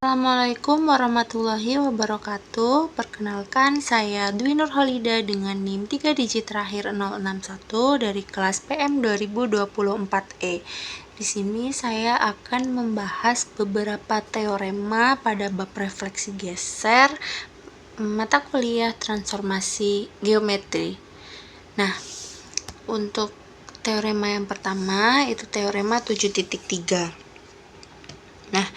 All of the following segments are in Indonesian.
Assalamualaikum warahmatullahi wabarakatuh. Perkenalkan, saya Dwi Nurholida dengan NIM 3 digit terakhir 061 dari kelas PM 2024E. Di sini saya akan membahas beberapa teorema pada bab refleksi geser mata kuliah transformasi geometri. Nah, untuk teorema yang pertama itu teorema 7.3. Nah,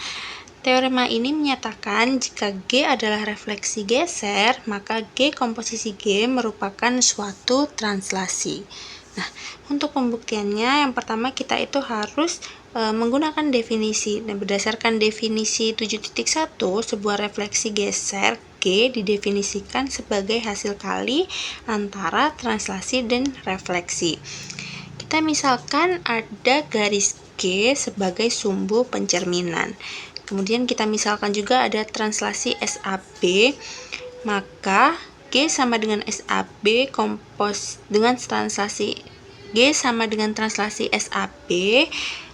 teorema ini menyatakan jika G adalah refleksi geser, maka G komposisi G merupakan suatu translasi. Nah, untuk pembuktiannya yang pertama kita itu harus menggunakan definisi. Nah, berdasarkan definisi 7.1, sebuah refleksi geser G didefinisikan sebagai hasil kali antara translasi dan refleksi. Kita misalkan ada garis G sebagai sumbu pencerminan. Kemudian kita misalkan juga ada translasi SAB, maka G sama dengan SAB dengan translasi G sama dengan translasi SAB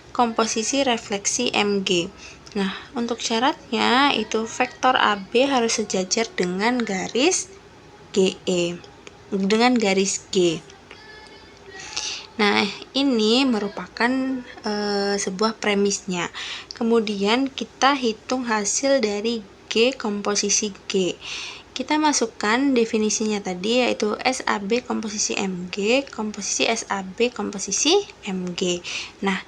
komposisi refleksi MG. Nah, untuk syaratnya itu vektor AB harus sejajar dengan garis GE, dengan garis G. Nah, ini merupakan sebuah premisnya. Kemudian kita hitung hasil dari G komposisi G. Kita masukkan definisinya tadi, yaitu SAB komposisi MG, komposisi SAB komposisi MG. Nah,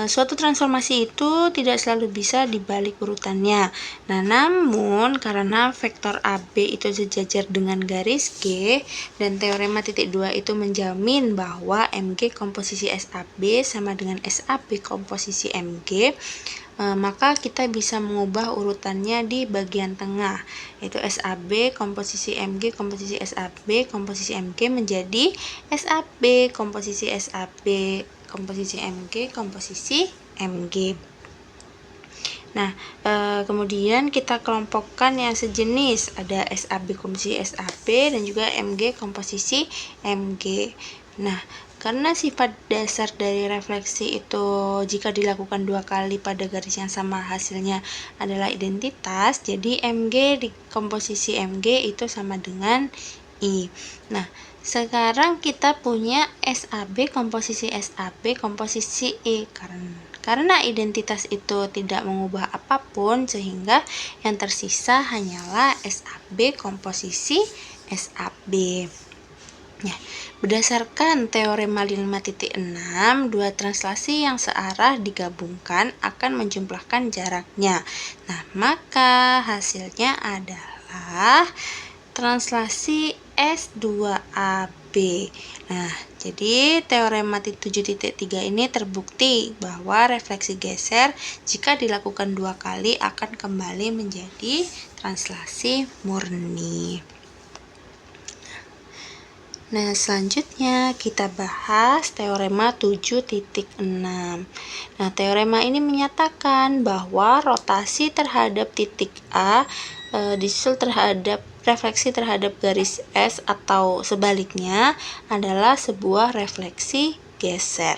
suatu transformasi itu tidak selalu bisa dibalik urutannya. Nah, namun karena vektor AB itu sejajar dengan garis G dan teorema titik 2 itu menjamin bahwa MG komposisi SAB sama dengan SAB komposisi MG, maka kita bisa mengubah urutannya di bagian tengah, yaitu SAB komposisi MG komposisi SAB komposisi MG menjadi SAB komposisi SAB komposisi MG komposisi MG. Nah, kemudian kita kelompokkan yang sejenis, ada SAB komposisi SAB dan juga MG komposisi MG. Nah, karena sifat dasar dari refleksi itu jika dilakukan 2 kali pada garis yang sama hasilnya adalah identitas, jadi MG di komposisi MG itu sama dengan I. Nah, sekarang kita punya SAB komposisi SAB komposisi I karena identitas itu tidak mengubah apapun, sehingga yang tersisa hanyalah SAB komposisi SAB. Nah, berdasarkan teorema 5.6, dua translasi yang searah digabungkan akan menjumlahkan jaraknya. Nah, maka hasilnya adalah translasi S2AB. Nah, jadi teorema 7.3 ini terbukti bahwa refleksi geser jika dilakukan 2 kali akan kembali menjadi translasi murni. Nah, selanjutnya kita bahas teorema 7.6. Nah, teorema ini menyatakan bahwa rotasi terhadap titik A disusul terhadap refleksi terhadap garis S atau sebaliknya adalah sebuah refleksi geser.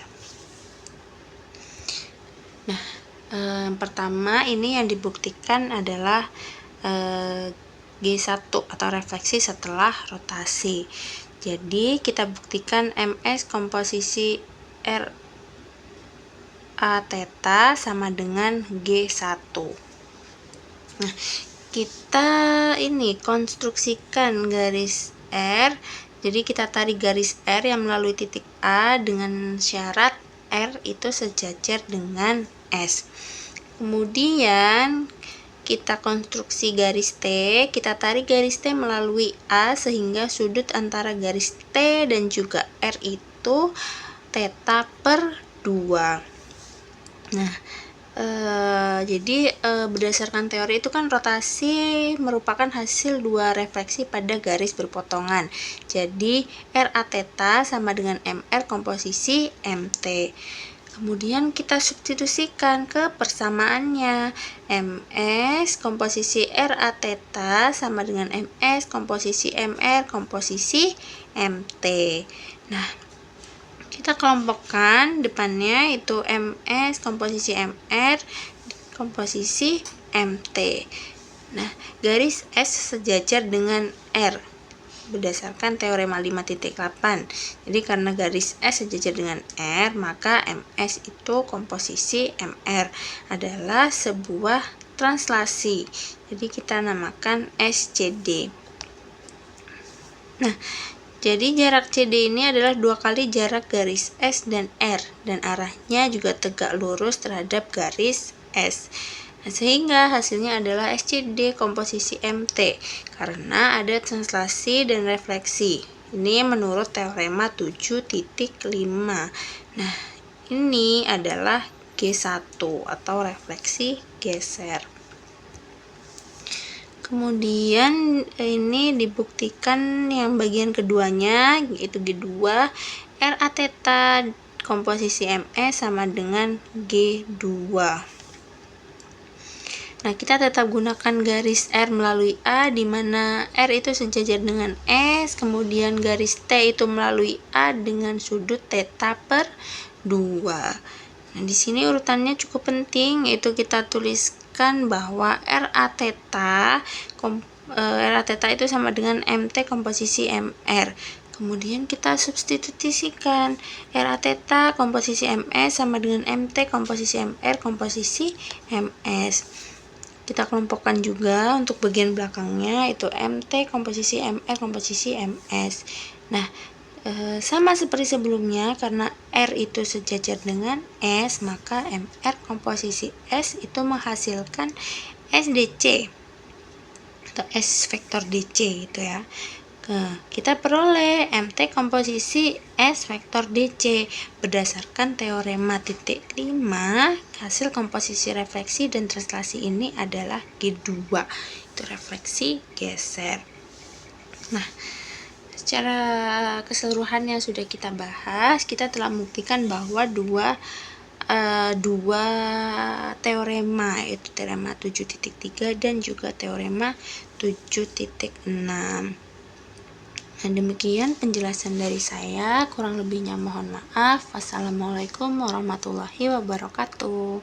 Nah, yang pertama ini yang dibuktikan adalah G1 atau refleksi setelah rotasi. Jadi kita buktikan MS komposisi RA theta sama dengan G1. Nah, kita ini konstruksikan garis R. Jadi kita tarik garis R yang melalui titik A dengan syarat R itu sejajar dengan S. Kemudian kita konstruksi garis T, kita tarik garis T melalui A sehingga sudut antara garis T dan juga R itu theta per 2. Nah, jadi berdasarkan teori itu kan rotasi merupakan hasil 2 refleksi pada garis berpotongan. Jadi RA theta sama dengan MR komposisi MT. Kemudian kita substitusikan ke persamaannya. MS komposisi RA theta sama dengan MS komposisi MR komposisi MT. Nah, kita kelompokkan depannya itu MS komposisi MR komposisi MT. Nah, garis S sejajar dengan R berdasarkan teorema 5.8. Jadi karena garis S sejajar dengan R, maka MS itu komposisi MR adalah sebuah translasi. Jadi kita namakan SCD. Nah, jadi jarak CD ini adalah 2 kali jarak garis S dan R, dan arahnya juga tegak lurus terhadap garis S. Nah, sehingga hasilnya adalah SCD komposisi MT karena ada translasi dan refleksi. Ini menurut teorema 7.5. Nah, ini adalah G1 atau refleksi geser. Kemudian ini dibuktikan yang bagian keduanya, yaitu G2, RA theta komposisi ME sama dengan G2. Nah, kita tetap gunakan garis R melalui A, di mana R itu sejajar dengan S, kemudian garis T itu melalui A dengan sudut theta per 2. Nah, di sini urutannya cukup penting, yaitu kita tuliskan bahwa RA theta itu sama dengan MT komposisi MR. Kemudian kita substitusikan RA theta komposisi ME sama dengan MT komposisi MR komposisi MS. Kita kelompokkan juga untuk bagian belakangnya, itu MT komposisi MR komposisi MS. Nah, sama seperti sebelumnya, karena R itu sejajar dengan S, maka MR komposisi S itu menghasilkan SDC atau S vektor DC gitu ya. Kita peroleh MT komposisi S vektor DC berdasarkan teorema titik 5. Hasil komposisi refleksi dan translasi ini adalah G2, itu refleksi geser. Nah, secara keseluruhan yang sudah kita bahas, kita telah membuktikan bahwa dua teorema, yaitu teorema 7.3 dan juga teorema 7.6. Nah, demikian penjelasan dari saya, kurang lebihnya mohon maaf. Wassalamualaikum warahmatullahi wabarakatuh.